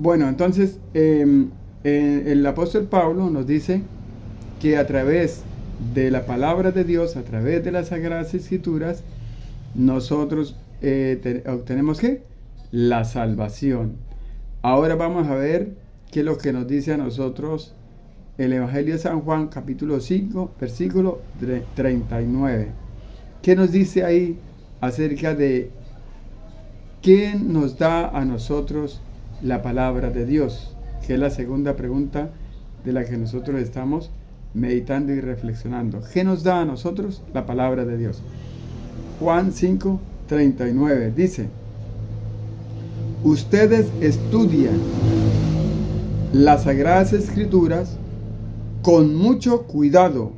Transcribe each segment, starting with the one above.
Bueno, entonces el apóstol Pablo nos dice que a través de la palabra de Dios, a través de las Sagradas Escrituras, nosotros obtenemos ¿qué? La salvación. Ahora vamos a ver qué es lo que nos dice a nosotros el Evangelio de San Juan, capítulo 5, versículo 39. ¿Qué nos dice ahí acerca de qué nos da a nosotros la palabra de Dios? Que es la segunda pregunta de la que nosotros estamos meditando y reflexionando. ¿Qué nos da a nosotros la palabra de Dios? Juan 5, 39 dice: ustedes estudian las Sagradas Escrituras con mucho cuidado,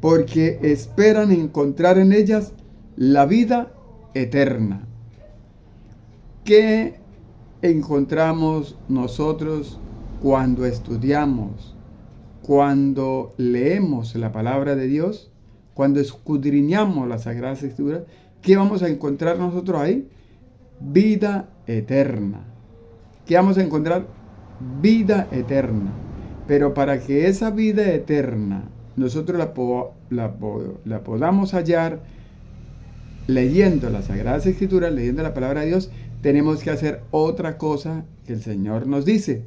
porque esperan encontrar en ellas la vida eterna. ¿Qué encontramos nosotros cuando estudiamos, cuando leemos la palabra de Dios, cuando escudriñamos las Sagradas Escrituras? ¿Qué vamos a encontrar nosotros ahí? Vida eterna. ¿Qué vamos a encontrar? Vida eterna. Pero para que esa vida eterna nosotros la podamos hallar leyendo las Sagradas Escrituras, leyendo la palabra de Dios, tenemos que hacer otra cosa que el Señor nos dice.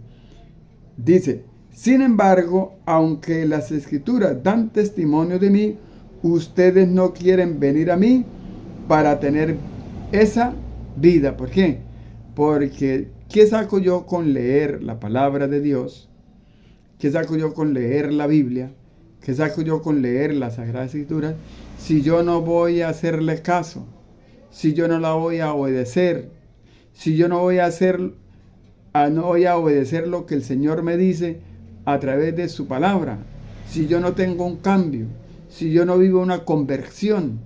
Dice: sin embargo, aunque las Escrituras dan testimonio de mí, ustedes no quieren venir a mí para tener esa vida. ¿Por qué? Porque ¿qué saco yo con leer la palabra de Dios? ¿Qué saco yo con leer la Biblia? ¿Qué saco yo con leer las Sagradas Escrituras si yo no voy a hacerle caso? Si yo no la voy a obedecer, si yo no voy a obedecer lo que el Señor me dice a través de su palabra, si yo no tengo un cambio, si yo no vivo una conversión,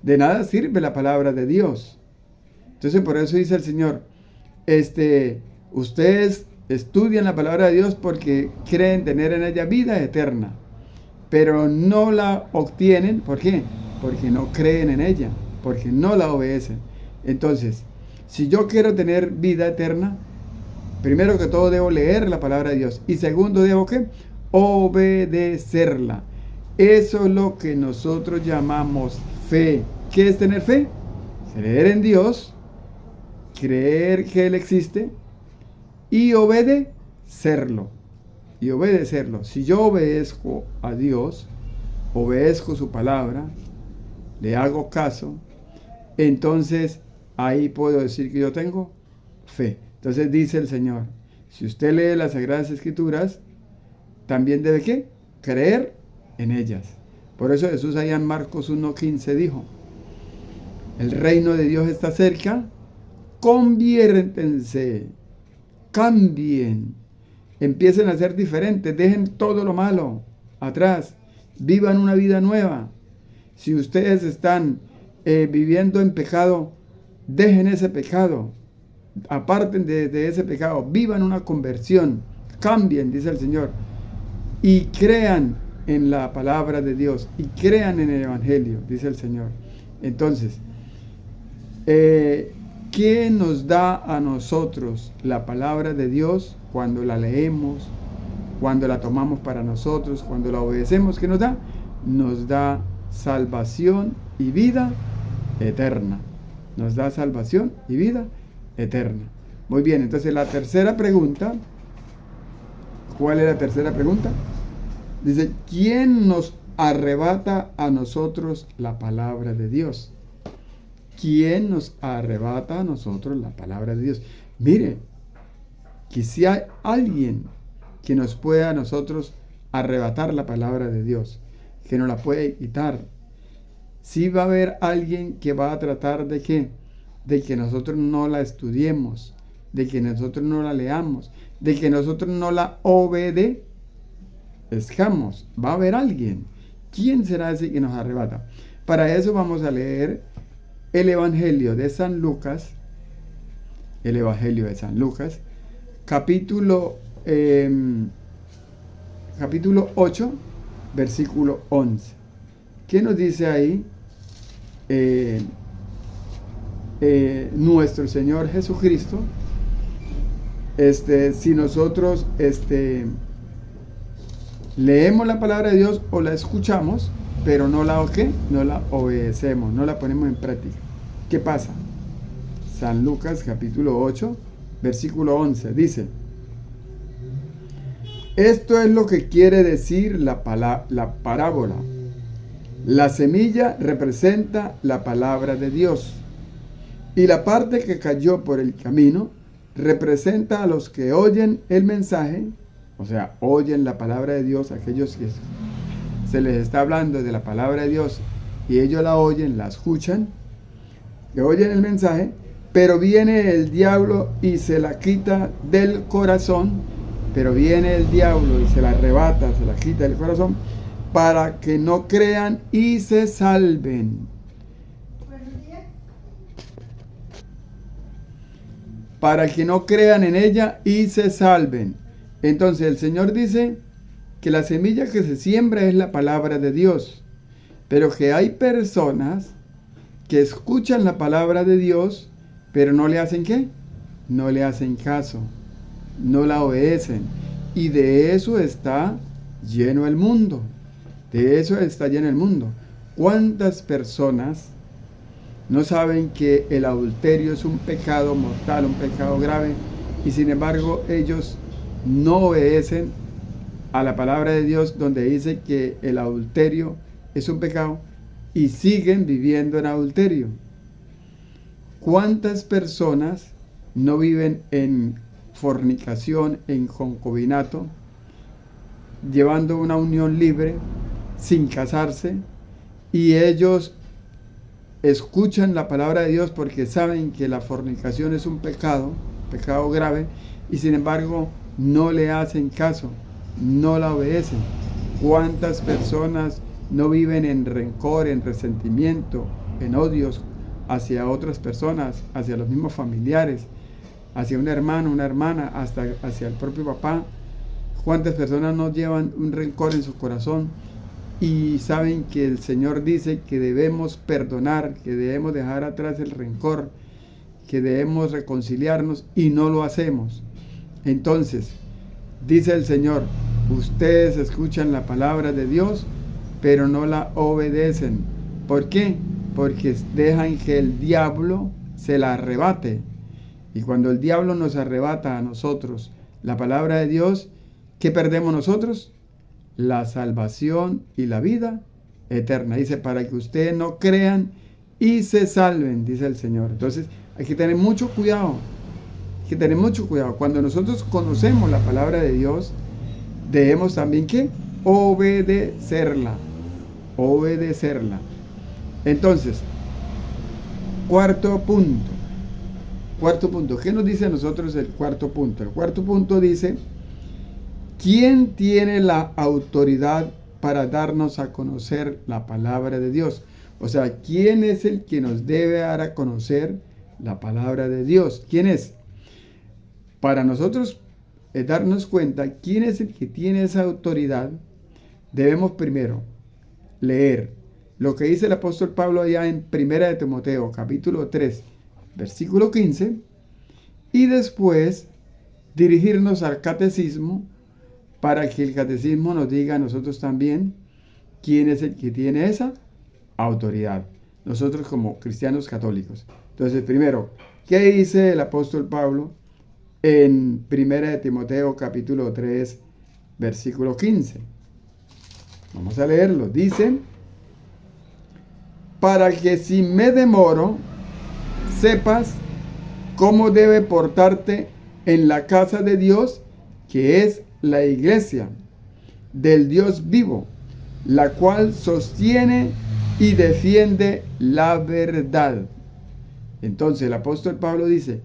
de nada sirve la palabra de Dios. Entonces por eso dice el Señor, ustedes estudian la palabra de Dios porque creen tener en ella vida eterna, pero no la obtienen. ¿Por qué? Porque no creen en ella, porque no la obedecen. Entonces, si yo quiero tener vida eterna, primero que todo debo leer la palabra de Dios. Y segundo, debo ¿qué? Obedecerla. Eso es lo que nosotros llamamos fe. ¿Qué es tener fe? Creer en Dios, creer que Él existe y obedecerlo. Y obedecerlo. Si yo obedezco a Dios, obedezco su palabra, le hago caso, entonces ahí puedo decir que yo tengo fe. Entonces dice el Señor, si usted lee las Sagradas Escrituras, también debe ¿qué? Creer en ellas. Por eso Jesús allá en Marcos 1:15 dijo: el reino de Dios está cerca, conviértense, cambien, empiecen a ser diferentes, dejen todo lo malo atrás, vivan una vida nueva. Si ustedes están viviendo en pecado, dejen ese pecado, aparten de ese pecado, vivan una conversión, cambien, dice el Señor, y crean en la palabra de Dios, y crean en el Evangelio, dice el Señor. Entonces, ¿qué nos da a nosotros la palabra de Dios cuando la leemos, cuando la tomamos para nosotros, cuando la obedecemos? ¿Qué nos da? Nos da salvación y vida eterna. Nos da salvación y vida eterna. Muy bien, entonces la tercera pregunta. ¿Cuál es la tercera pregunta? Dice: ¿quién nos arrebata a nosotros la palabra de Dios? ¿Quién nos arrebata a nosotros la palabra de Dios? Mire, que si hay alguien que nos pueda a nosotros arrebatar la palabra de Dios, que nos la puede quitar, sí va a haber alguien que va a tratar de ¿qué? De que nosotros no la estudiemos, de que nosotros no la leamos, de que nosotros no la obedezcamos. Va a haber alguien. ¿Quién será ese que nos arrebata? Para eso vamos a leer el Evangelio de San Lucas, capítulo 8, versículo 11. ¿Qué nos dice ahí nuestro Señor Jesucristo si nosotros leemos la palabra de Dios o la escuchamos, pero no la obedecemos, no la ponemos en práctica. ¿Qué pasa? San Lucas capítulo 8, versículo 11 dice: esto es lo que quiere decir la parábola. La semilla representa la palabra de Dios, y la parte que cayó por el camino representa a los que oyen el mensaje, o sea, oyen la palabra de Dios, aquellos que se les está hablando de la palabra de Dios y ellos la oyen, la escuchan, que oyen el mensaje, pero viene el diablo y se la quita del corazón, pero viene el diablo y se la arrebata, se la quita del corazón, para que no crean y se salven. Para que no crean en ella y se salven. Entonces el Señor dice que la semilla que se siembra es la palabra de Dios, pero que hay personas que escuchan la palabra de Dios, pero no le hacen ¿qué? No le hacen caso, no la obedecen. Y de eso está lleno el mundo. De eso está lleno el mundo. ¿Cuántas personas no saben que el adulterio es un pecado mortal, un pecado grave, y sin embargo ellos no obedecen a la palabra de Dios donde dice que el adulterio es un pecado y siguen viviendo en adulterio? ¿Cuántas personas no viven en fornicación, en concubinato, llevando una unión libre, sin casarse, y ellos escuchan la palabra de Dios porque saben que la fornicación es un pecado grave, y sin embargo no le hacen caso, no la obedecen? ¿Cuántas personas no viven en rencor, en resentimiento, en odios hacia otras personas, hacia los mismos familiares, hacia un hermano, una hermana, hasta hacia el propio papá? ¿Cuántas personas no llevan un rencor en su corazón y saben que el Señor dice que debemos perdonar, que debemos dejar atrás el rencor, que debemos reconciliarnos, y no lo hacemos? Entonces, dice el Señor, ustedes escuchan la palabra de Dios, pero no la obedecen. ¿Por qué? Porque dejan que el diablo se la arrebate. Y cuando el diablo nos arrebata a nosotros la palabra de Dios, ¿qué perdemos nosotros? La salvación y la vida eterna. Dice, para que ustedes no crean y se salven, dice el Señor. Entonces, hay que tener mucho cuidado. Hay que tener mucho cuidado. Cuando nosotros conocemos la palabra de Dios, debemos también ¿qué? Obedecerla. Obedecerla. Entonces, cuarto punto. ¿Qué nos dice a nosotros el cuarto punto? El cuarto punto dice: ¿quién tiene la autoridad para darnos a conocer la palabra de Dios? O sea, ¿quién es el que nos debe dar a conocer la palabra de Dios? ¿Quién es? Para nosotros darnos cuenta quién es el que tiene esa autoridad, debemos primero leer lo que dice el apóstol Pablo allá en 1 de Timoteo, capítulo 3, versículo 15, y después dirigirnos al catecismo, para que el catecismo nos diga a nosotros también quién es el que tiene esa autoridad, nosotros como cristianos católicos. Entonces, primero, ¿qué dice el apóstol Pablo en 1 de Timoteo capítulo 3, versículo 15? Vamos a leerlo. Dice: para que si me demoro, sepas cómo debe portarte en la casa de Dios, que es la iglesia del Dios vivo, la cual sostiene y defiende la verdad. Entonces el apóstol Pablo dice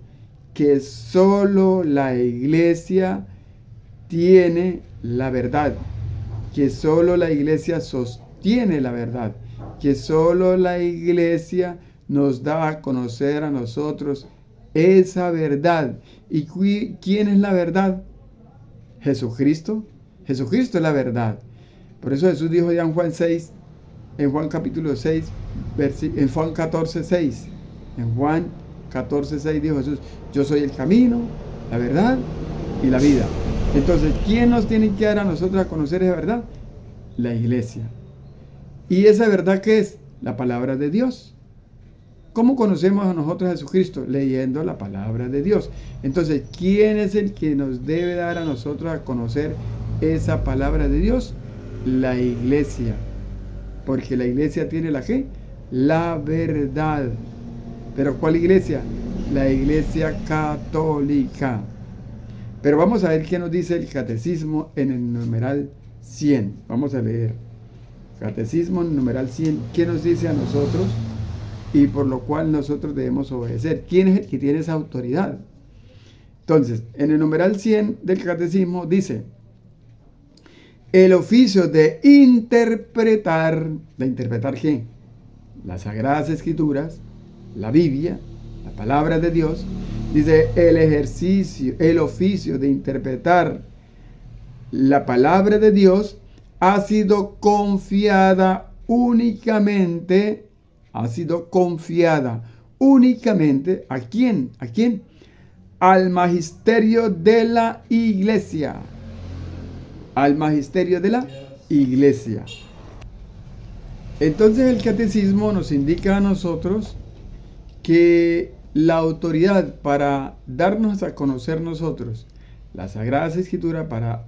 que solo la iglesia tiene la verdad, que solo la iglesia sostiene la verdad, que solo la iglesia nos da a conocer a nosotros esa verdad. ¿Y quién es la verdad? Jesucristo. Jesucristo es la verdad. Por eso Jesús dijo ya en Juan 6, en Juan capítulo 6, en Juan 14, 6. En Juan 14, 6 dijo Jesús: yo soy el camino, la verdad y la vida. Entonces, ¿quién nos tiene que dar a nosotros a conocer esa verdad? La iglesia. ¿Y esa verdad qué es? La palabra de Dios. ¿Cómo conocemos a nosotros a Jesucristo? Leyendo la palabra de Dios. Entonces, ¿quién es el que nos debe dar a nosotros a conocer esa palabra de Dios? La iglesia. Porque la iglesia tiene la ¿qué? La verdad. ¿Pero cuál iglesia? La iglesia católica. Pero vamos a ver qué nos dice el catecismo en el numeral 100. Vamos a leer. Catecismo en el numeral 100. ¿Qué nos dice a nosotros? Y por lo cual nosotros debemos obedecer. ¿Quién es el que tiene esa autoridad? Entonces, en el numeral 100 del catecismo dice: el oficio de interpretar. ¿De interpretar qué? Las Sagradas Escrituras, la Biblia, la palabra de Dios. Dice, el oficio de interpretar la palabra de Dios ha sido confiada únicamente. ¿A quién? ¿A quién? Al magisterio de la iglesia. Al magisterio de la iglesia. Entonces el catecismo nos indica a nosotros que la autoridad para darnos a conocer nosotros las Sagradas Escrituras, para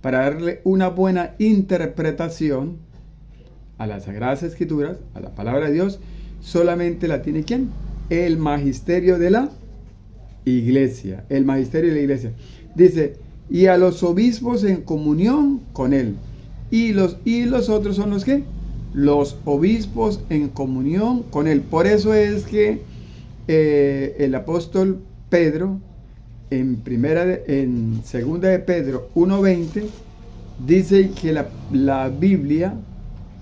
darle una buena interpretación a las Sagradas Escrituras, a la palabra de Dios, solamente la tiene ¿quién? El magisterio de la iglesia. El magisterio de la iglesia. Dice, y a los obispos en comunión con él. Y los otros son los ¿qué? Los obispos en comunión con él. Por eso es que el apóstol Pedro, en segunda de Pedro 1:20, dice que la Biblia,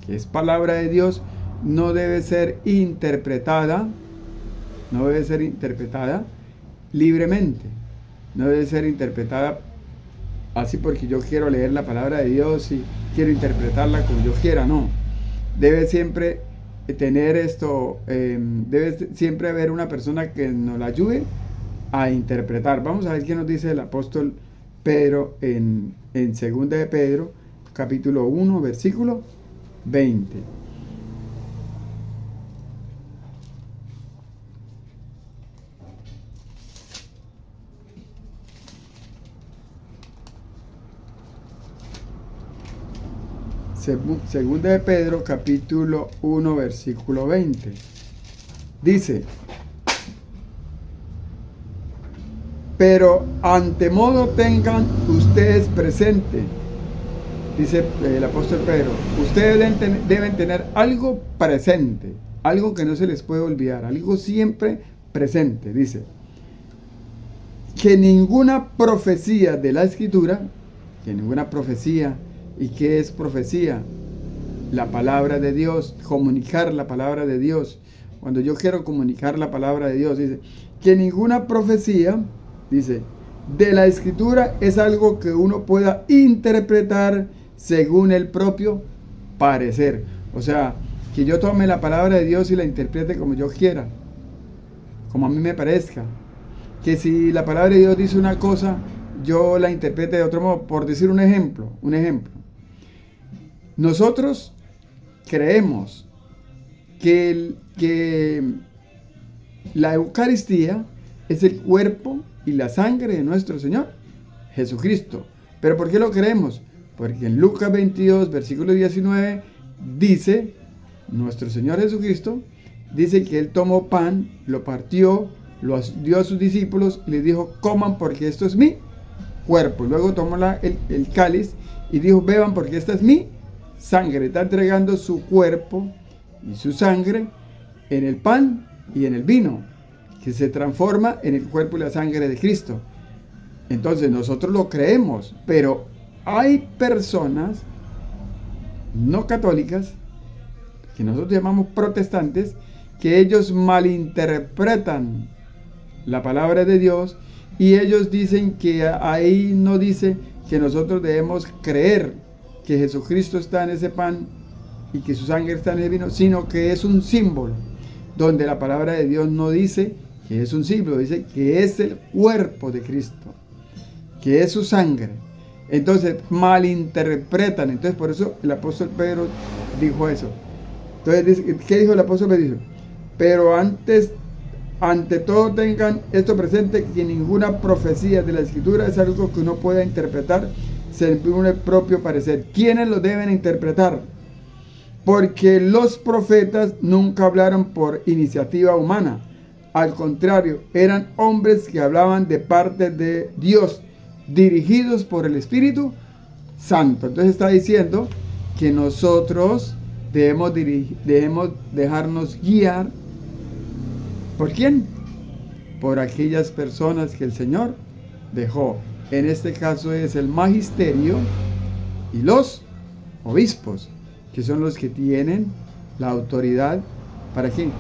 que es palabra de Dios, no debe ser interpretada libremente. No debe ser interpretada así porque yo quiero leer la palabra de Dios y quiero interpretarla como yo quiera, no. Debe siempre tener debe siempre haber una persona que nos la ayude a interpretar. Vamos a ver qué nos dice el apóstol Pedro en segunda de Pedro, capítulo 1, versículo 20. Segunda de Pedro, capítulo 1, versículo 20. Dice, pero antemodo tengan ustedes presente, dice el apóstol Pedro, ustedes deben tener algo presente, algo que no se les puede olvidar, algo siempre presente. Dice, que ninguna profecía de la Escritura, que ninguna profecía. ¿Y qué es profecía? La palabra de Dios, comunicar la palabra de Dios. Cuando yo quiero comunicar la palabra de Dios, dice que ninguna profecía, dice, de la Escritura es algo que uno pueda interpretar según el propio parecer. O sea, que yo tome la palabra de Dios y la interprete como yo quiera, como a mí me parezca. Que si la palabra de Dios dice una cosa, yo la interprete de otro modo. Por decir un ejemplo. Nosotros creemos que la Eucaristía es el cuerpo y la sangre de nuestro Señor Jesucristo. ¿Pero por qué lo creemos? Porque en Lucas 22, versículo 19, dice, nuestro Señor Jesucristo, dice que Él tomó pan, lo partió, lo dio a sus discípulos y les dijo, coman porque esto es mi cuerpo. Y luego tomó el cáliz y dijo, beban porque esta es mi sangre. Está entregando su cuerpo y su sangre en el pan y en el vino, que se transforma en el cuerpo y la sangre de Cristo. Entonces nosotros lo creemos, pero hay personas no católicas, que nosotros llamamos protestantes, que ellos malinterpretan la palabra de Dios y ellos dicen que ahí no dice que nosotros debemos creer que Jesucristo está en ese pan y que su sangre está en el vino, sino que es un símbolo, donde la palabra de Dios no dice que es un símbolo, dice que es el cuerpo de Cristo, que es su sangre. Entonces malinterpretan. Entonces por eso el apóstol Pedro dijo eso. Entonces, ¿qué dijo el apóstol Pedro? Pero ante todo tengan esto presente, que ninguna profecía de la Escritura es algo que uno pueda interpretar según el propio parecer. ¿Quiénes lo deben interpretar? Porque los profetas nunca hablaron por iniciativa humana. Al contrario, eran hombres que hablaban de parte de Dios, dirigidos por el Espíritu Santo. Entonces está diciendo que nosotros debemos dejarnos guiar. ¿Por quién? Por aquellas personas que el Señor dejó. En este caso es el magisterio y los obispos, que son los que tienen la autoridad. ¿Para qué?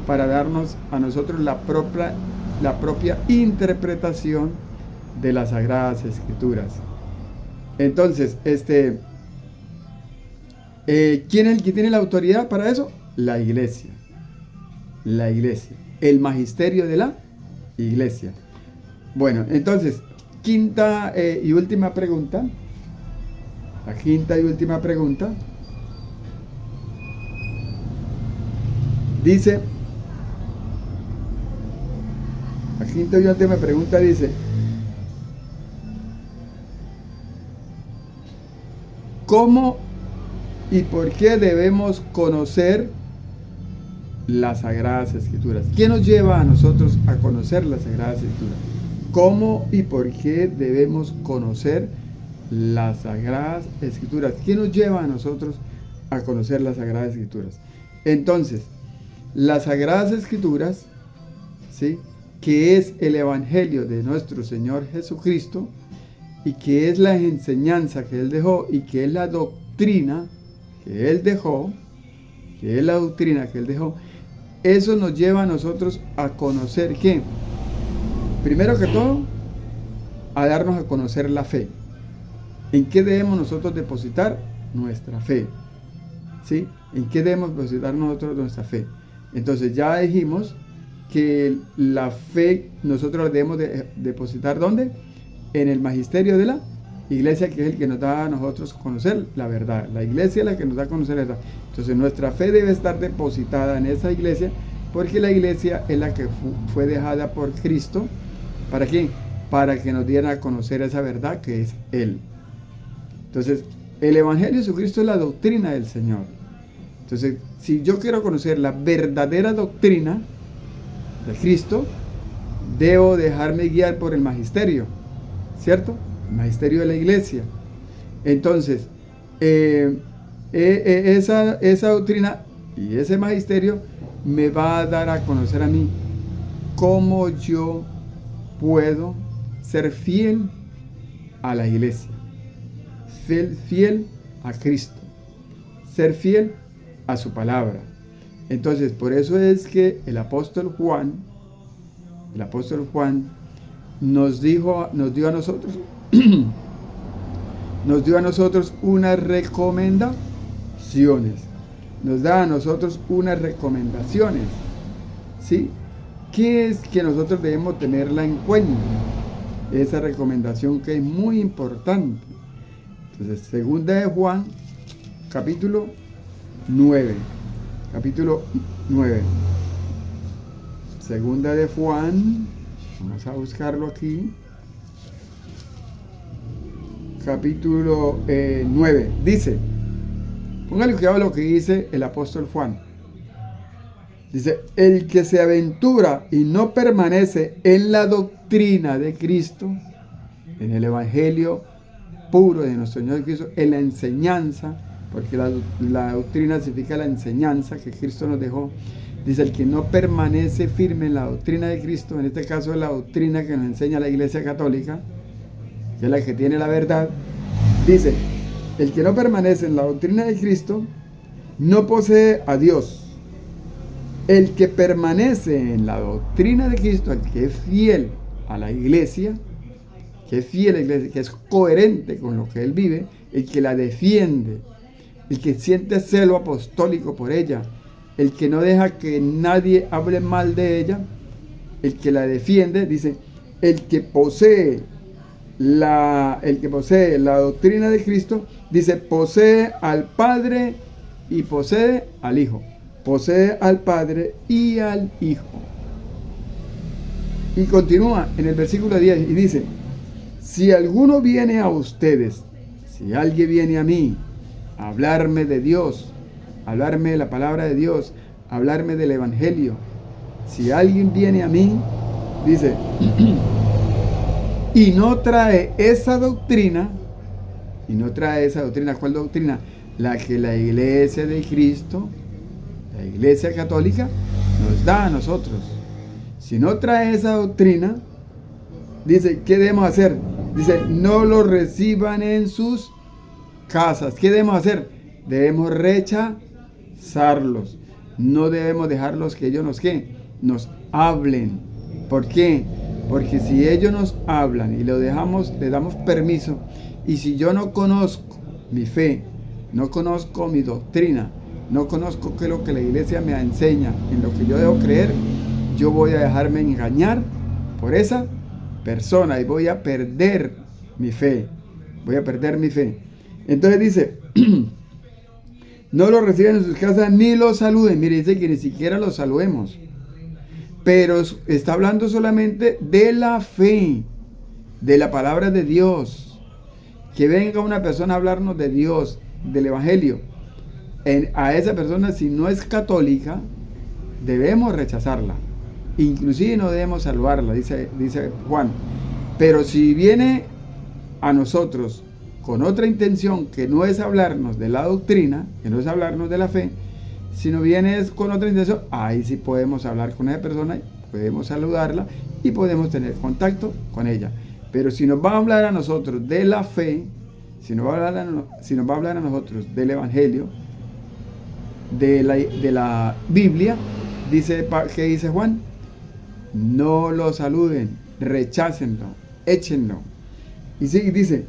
Para darnos a nosotros la propia interpretación de las Sagradas Escrituras. Entonces, ¿quién es el que tiene la autoridad para eso? La iglesia. La iglesia. El magisterio de la iglesia. Bueno, entonces, quinta y última pregunta. La quinta y última pregunta. Dice, la quinta y última pregunta dice, ¿cómo y por qué debemos conocer las Sagradas Escrituras? ¿Qué nos lleva a nosotros a conocer las Sagradas Escrituras? ¿Cómo y por qué debemos conocer las Sagradas Escrituras? ¿Qué nos lleva a nosotros a conocer las Sagradas Escrituras? Entonces, las Sagradas Escrituras, ¿sí?, que es el Evangelio de nuestro Señor Jesucristo, y que es la enseñanza que Él dejó, y que es la doctrina que Él dejó, eso nos lleva a nosotros a conocer ¿qué? Primero que todo, a darnos a conocer la fe. ¿En qué debemos nosotros depositar nuestra fe? ¿Sí? ¿En qué debemos depositar nosotros nuestra fe? Entonces ya dijimos que la fe nosotros la debemos depositar ¿dónde? En el magisterio de la iglesia, que es el que nos da a nosotros conocer la verdad. La iglesia es la que nos da a conocer la verdad. Entonces nuestra fe debe estar depositada en esa iglesia, porque la iglesia es la que fue dejada por Cristo. ¿Para qué? Para que nos diera a conocer esa verdad que es Él. Entonces el Evangelio de Jesucristo es la doctrina del Señor. Entonces, si yo quiero conocer la verdadera doctrina de Cristo, debo dejarme guiar por el magisterio, ¿cierto? El magisterio de la iglesia. Entonces, esa doctrina y ese magisterio me va a dar a conocer a mí cómo yo puedo ser fiel a la iglesia, fiel a Cristo, ser fiel a su palabra. Entonces, por eso es que el apóstol Juan nos dio a nosotros unas recomendaciones. Nos da a nosotros unas recomendaciones, ¿sí? ¿Qué es que nosotros debemos tenerla en cuenta? Esa recomendación que es muy importante. Entonces, segunda de Juan, capítulo 9. Segunda de Juan, vamos a buscarlo aquí. Capítulo 9. Dice, póngale cuidado a lo que dice el apóstol Juan. Dice, el que se aventura y no permanece en la doctrina de Cristo, en el Evangelio puro de nuestro Señor Cristo, en la enseñanza, porque la doctrina significa la enseñanza que Cristo nos dejó. Dice, el que no permanece firme en la doctrina de Cristo, en este caso es la doctrina que nos enseña la Iglesia Católica, que es la que tiene la verdad. Dice, el que no permanece en la doctrina de Cristo no posee a Dios. El que permanece en la doctrina de Cristo, el que es fiel a la iglesia, que es coherente con lo que él vive, el que la defiende, el que siente celo apostólico por ella, el que no deja que nadie hable mal de ella, el que la defiende, dice, el que posee el que posee la doctrina de Cristo, dice, posee al Padre y posee al Hijo. Posee al Padre y al Hijo. Y continúa en el versículo 10 y dice, si alguno viene a ustedes, si alguien viene a mí, a hablarme de Dios, a hablarme de la palabra de Dios, a hablarme del Evangelio, si alguien viene a mí, dice, y no trae esa doctrina, ¿cuál doctrina? La que la iglesia de Cristo, la iglesia católica, nos da a nosotros. Si no trae esa doctrina, dice, ¿qué debemos hacer? Dice, no lo reciban en sus casas. ¿Qué debemos hacer? Debemos rechazarlos. No debemos dejarlos que ellos nos hablen. ¿Por qué? Porque si ellos nos hablan y les damos permiso, y si yo no conozco mi fe, no conozco mi doctrina, no conozco qué es lo que la iglesia me enseña, en lo que yo debo creer, yo voy a dejarme engañar por esa persona y voy a perder mi fe. Entonces dice, no lo reciban en sus casas ni los saluden. Mire, dice que ni siquiera los saludemos. Pero está hablando solamente de la fe, de la palabra de Dios. Que venga una persona a hablarnos de Dios, del Evangelio. A esa persona, si no es católica, debemos rechazarla. Inclusive no debemos saludarla, dice Juan. Pero si viene a nosotros con otra intención, que no es hablarnos de la doctrina, que no es hablarnos de la fe, sino viene con otra intención, ahí sí podemos hablar con esa persona, podemos saludarla y podemos tener contacto con ella. Pero si nos va a hablar a nosotros de la fe, si nos va a hablar a nosotros del Evangelio, de la Biblia, ¿qué dice Juan? No lo saluden, rechácenlo, échenlo. Y sí, dice,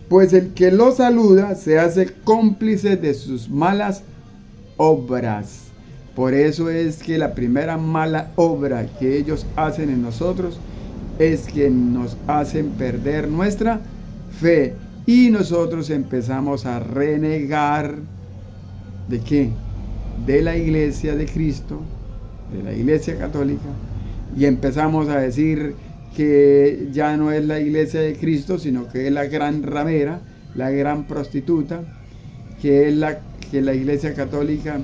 pues el que lo saluda se hace cómplice de sus malas obras. Por eso es que la primera mala obra que ellos hacen en nosotros es que nos hacen perder nuestra fe. Y nosotros empezamos a renegar ¿de qué? De la iglesia de Cristo, de la iglesia católica, y empezamos a decir que ya no es la iglesia de Cristo, sino que es la gran ramera, la gran prostituta, que la iglesia católica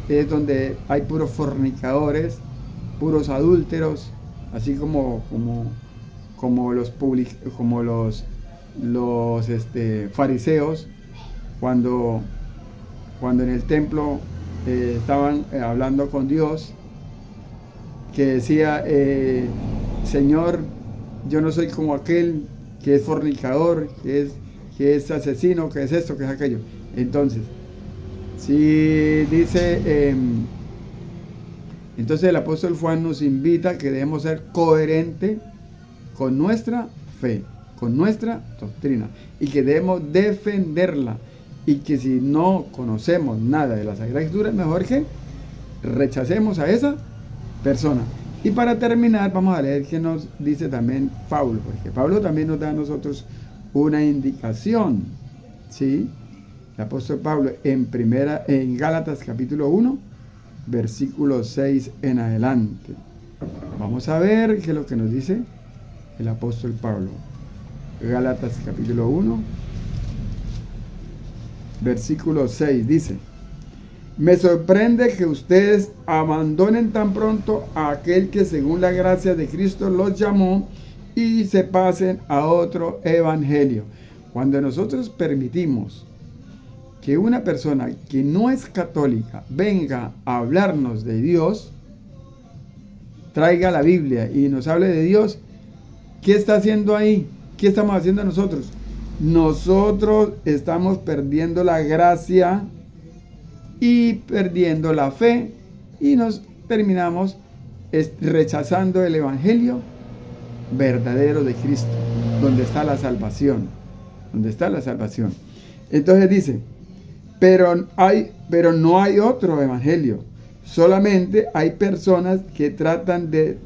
es donde hay puros fornicadores, puros adúlteros, así como los fariseos, cuando en el templo estaban hablando con Dios, que decía, Señor, yo no soy como aquel que es fornicador, que es asesino, que es esto, que es aquello. Entonces, si dice, entonces el apóstol Juan nos invita a que debemos ser coherentes con nuestra fe, con nuestra doctrina, y que debemos defenderla, y que si no conocemos nada de la Sagrada Escritura, mejor que rechacemos a esa persona. Y para terminar, vamos a leer qué nos dice también Pablo, porque Pablo también nos da a nosotros una indicación, ¿sí? El apóstol Pablo en Gálatas capítulo 1, versículo 6 en adelante. Vamos a ver qué es lo que nos dice el apóstol Pablo. Gálatas capítulo 1, versículo 6 dice: me sorprende que ustedes abandonen tan pronto a aquel que según la gracia de Cristo los llamó y se pasen a otro evangelio. Cuando nosotros permitimos que una persona que no es católica venga a hablarnos de Dios, traiga la Biblia y nos hable de Dios, ¿qué está haciendo ahí? ¿Qué estamos haciendo nosotros? Nosotros estamos perdiendo la gracia y perdiendo la fe, y nos terminamos rechazando el evangelio verdadero de Cristo, donde está la salvación, Entonces dice, pero no hay otro evangelio, solamente hay personas que tratan de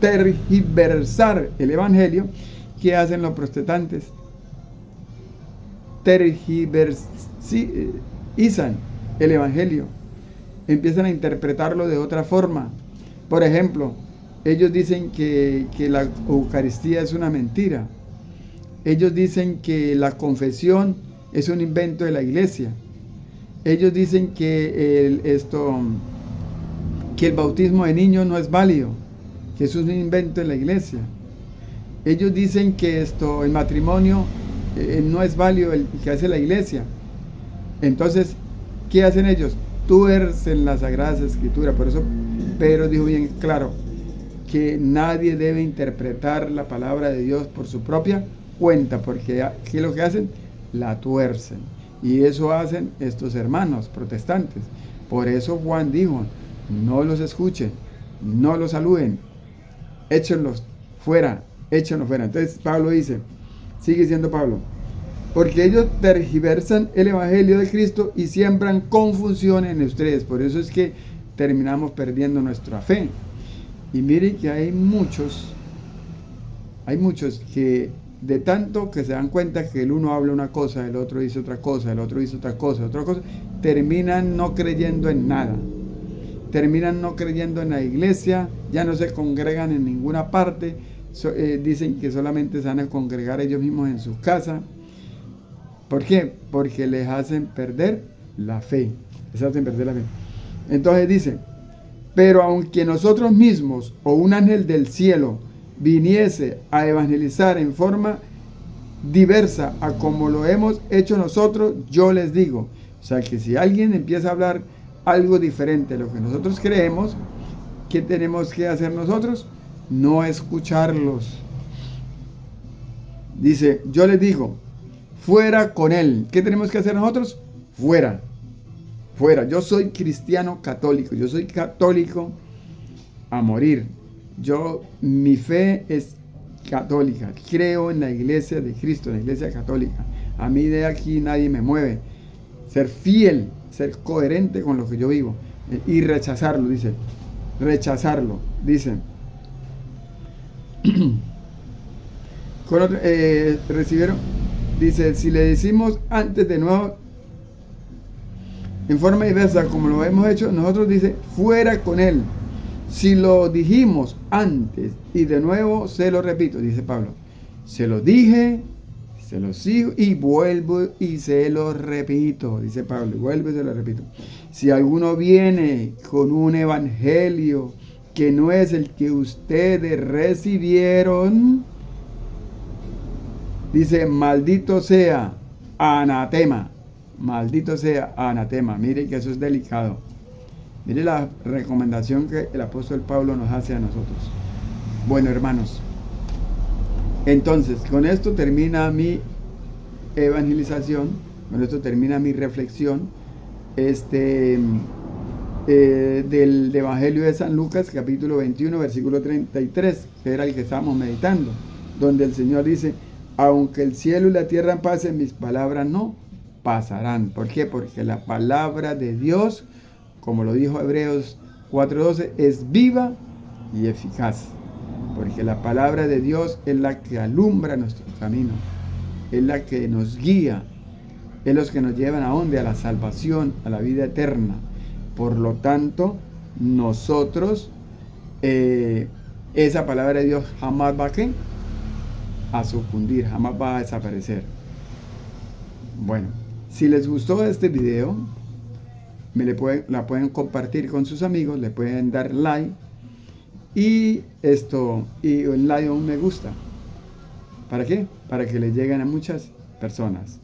tergiversar el evangelio, ¿qué hacen los protestantes? Tergiversan el Evangelio, empiezan a interpretarlo de otra forma. Por ejemplo, ellos dicen que la Eucaristía es una mentira. Ellos dicen que la confesión es un invento de la iglesia. Ellos dicen que el bautismo de niños no es válido, que es un invento de la iglesia. Ellos dicen que el matrimonio no es válido, el que hace la iglesia. Entonces, ¿qué hacen ellos? Tuercen las Sagradas Escrituras. Por eso Pedro dijo bien claro que nadie debe interpretar la palabra de Dios por su propia cuenta, porque ¿qué es lo que hacen? La tuercen. Y eso hacen estos hermanos protestantes. Por eso Juan dijo, no los escuchen, no los saluden, échenlos fuera, échenlos fuera. Entonces Pablo dice, sigue diciendo Pablo, porque ellos tergiversan el Evangelio de Cristo y siembran confusión en ustedes. Por eso es que terminamos perdiendo nuestra fe. Y mire que hay muchos que de tanto que se dan cuenta que el uno habla una cosa, el otro dice otra cosa, el otro dice otra cosa, terminan no creyendo en nada. Terminan no creyendo en la iglesia, ya no se congregan en ninguna parte, dicen que solamente se van a congregar ellos mismos en su casa. ¿Por qué? Porque les hacen perder la fe. Entonces dice, pero aunque nosotros mismos o un ángel del cielo viniese a evangelizar en forma diversa a como lo hemos hecho nosotros, yo les digo. O sea que si alguien empieza a hablar algo diferente de lo que nosotros creemos, ¿qué tenemos que hacer nosotros? No escucharlos. Dice, yo les digo, fuera con él. ¿Qué tenemos que hacer nosotros? Fuera. Fuera. Yo soy cristiano católico. Yo soy católico a morir. Mi fe es católica. Creo en la iglesia de Cristo, en la iglesia católica. A mí de aquí nadie me mueve. Ser fiel, ser coherente con lo que yo vivo. Y rechazarlo, dice. Rechazarlo, dice. Recibieron, dice, si le decimos antes de nuevo, en forma diversa, como lo hemos hecho, nosotros dice, fuera con él. Si lo dijimos antes y de nuevo se lo repito, dice Pablo, se lo dije, se lo sigo y vuelvo y se lo repito, dice Pablo, y vuelvo y se lo repito. Si alguno viene con un evangelio que no es el que ustedes recibieron, dice, maldito sea, anatema. Maldito sea, anatema. Mire que eso es delicado. Mire la recomendación que el apóstol Pablo nos hace a nosotros. Bueno, hermanos, entonces, con esto termina mi evangelización, con esto termina mi reflexión del Evangelio de San Lucas, capítulo 21, versículo 33, que era el que estábamos meditando, donde el Señor dice, aunque el cielo y la tierra pasen, mis palabras no pasarán. ¿Por qué? Porque la palabra de Dios, como lo dijo Hebreos 4:12, es viva y eficaz. Porque la palabra de Dios es la que alumbra nuestro camino, es la que nos guía, es los que nos llevan a dónde, a la salvación, a la vida eterna. Por lo tanto, nosotros, esa palabra de Dios jamás va a sucundir, jamás va a desaparecer. Bueno, si les gustó este video, la pueden compartir con sus amigos, le pueden dar like y un like o un me gusta. ¿Para qué? Para que le lleguen a muchas personas.